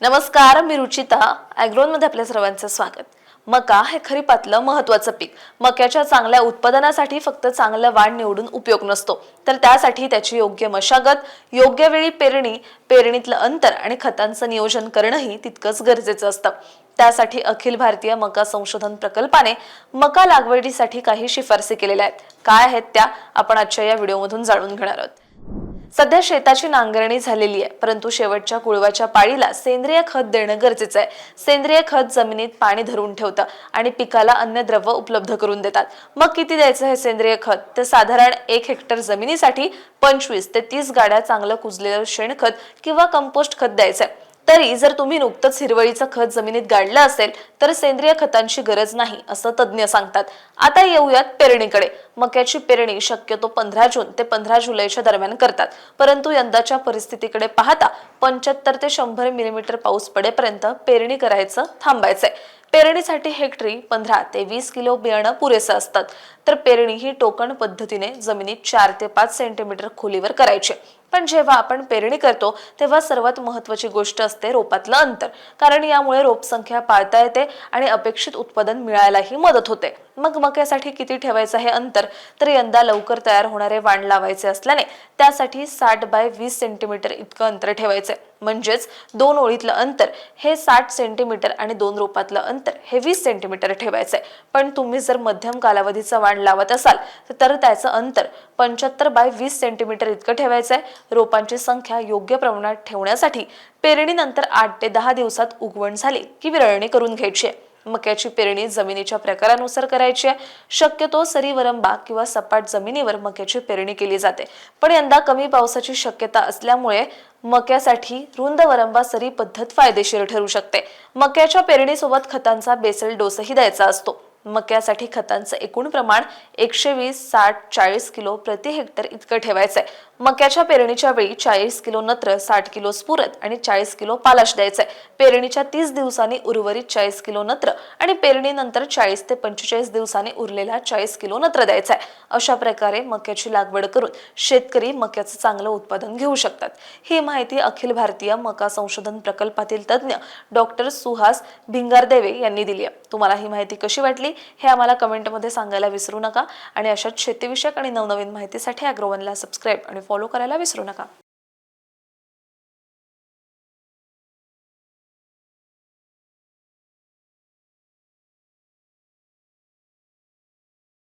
नमस्कार, मी रुचिता. ॲग्रोनमध्ये आपल्या सर्वांचं स्वागत. मका हे खरीपातलं महत्त्वाचं पीक. मक्याच्या चांगल्या उत्पादनासाठी फक्त चांगलं वाण निवडून उपयोग नसतो, तर त्यासाठी त्याची योग्य मशागत, योग्य वेळी पेरणी, पेरणीतलं अंतर आणि खतांचं नियोजन करणंही तितकंच गरजेचं असतं. त्यासाठी अखिल भारतीय मका संशोधन प्रकल्पाने मका लागवडीसाठी काही शिफारसी केलेल्या आहेत. काय आहेत त्या आपण आजच्या या व्हिडिओमधून जाणून घेणार आहोत. सध्या शेताची नांगरणी झालेली आहे, परंतु शेवटच्या कुळवाच्या पाळीला सेंद्रिय खत देणं गरजेचं आहे. सेंद्रिय खत जमिनीत पाणी धरून ठेवतं आणि पिकाला अन्नद्रव्य उपलब्ध करून देतात. मग किती द्यायचं हे सेंद्रिय खत? तर साधारण 1 हेक्टर जमिनीसाठी 25 ते 30 गाड्या चांगलं कुजलेलं शेणखत किंवा कंपोस्ट खत द्यायचंय. तरी जर तुम्ही नुकतंच हिरवळीचं खत जमिनीत गाडलं असेल तर सेंद्रिय खतांची गरज नाही, असं तज्ज्ञ सांगतात. आता येऊयात पेरणीकडे. मक्याची पेरणी शक्यतो 15 जून ते 15 जुलैच्या दरम्यान करतात, परंतु यंदाच्या परिस्थितीकडे पाहता 75 ते 100 मिलीमीटर पाऊस पडेपर्यंत पेरणी करायचं थांबायचंय. पेरणीसाठी हेक्टरी 15 ते 20 किलो बियाणं पुरेसं असतात. तर पेरणी ही टोकन पद्धतीने जमिनीत 4 ते 5 सेंटीमीटर खोलीवर करायची. पण जेव्हा आपण पेरणी करतो तेव्हा सर्वात महत्त्वाची गोष्ट असते रोपातलं अंतर, कारण यामुळे रोपसंख्या पाळता येते आणि अपेक्षित उत्पादन मिळायलाही मदत होते. मग मक्यासाठी किती ठेवायचं हे अंतर? तर यंदा लवकर तयार होणारे वाण लावायचे असल्याने त्यासाठी 60 बाय 20 सेंटीमीटर इतकं अंतर ठेवायचे. म्हणजेच 2 ओळीतलं अंतर हे 60 सेंटीमीटर आणि 2 रोपातलं अंतर हे 20 सेंटीमीटर ठेवायचंय. पण तुम्ही जर मध्यम कालावधीचं वाण लावत असाल तर त्याचं अंतर 75 बाय 20 सेंटीमीटर इतकं ठेवायचंय. रोपांची संख्या योग्य प्रमाणात ठेवण्यासाठी पेरणीनंतर 8 ते 10 दिवसात उगवण झाली की विरळणी करून घ्यायची आहे. मक्याची पेरणी जमिनीच्या प्रकारानुसार करायची आहे. शक्यतो सरी वरंबा किंवा सपाट जमिनीवर मक्याची पेरणी केली जाते, पण यंदा कमी पावसाची शक्यता असल्यामुळे मक्यासाठी रुंद वरंबा सरी पद्धत फायदेशीर ठरू शकते. मक्याच्या पेरणीसोबत खतांचा बेसल डोसही द्यायचा असतो. मक्यासाठी खतांचं एकूण प्रमाण 120, 60, 40 किलो प्रति हेक्टर इतकं ठेवायचंय. मक्याच्या पेरणीच्या वेळी 40 किलो नत्र, 60 किलो स्फुरद आणि 40 किलो पालाश द्यायचंय. पेरणीच्या 30 दिवसांनी उर्वरित 40 किलो नत्र आणि पेरणीनंतर 40 ते 45 दिवसांनी उरलेला 40 किलो नत्र द्यायचंय. अशा प्रकारे मक्याची लागवड करून शेतकरी मक्याचं चांगलं उत्पादन घेऊ शकतात. ही माहिती अखिल भारतीय मका संशोधन प्रकल्पातील तज्ज्ञ डॉक्टर सुहास भिंगारदेवे यांनी दिली आहे. तुम्हाला ही माहिती कशी वाटली हे आम्हाला कमेंटमध्ये सांगायला विसरू नका आणि अशाच शेतीविषयक आणि नवनवीन माहितीसाठी ॲग्रोवनला सबस्क्राईब आणि फॉलो करायला विसरू नका.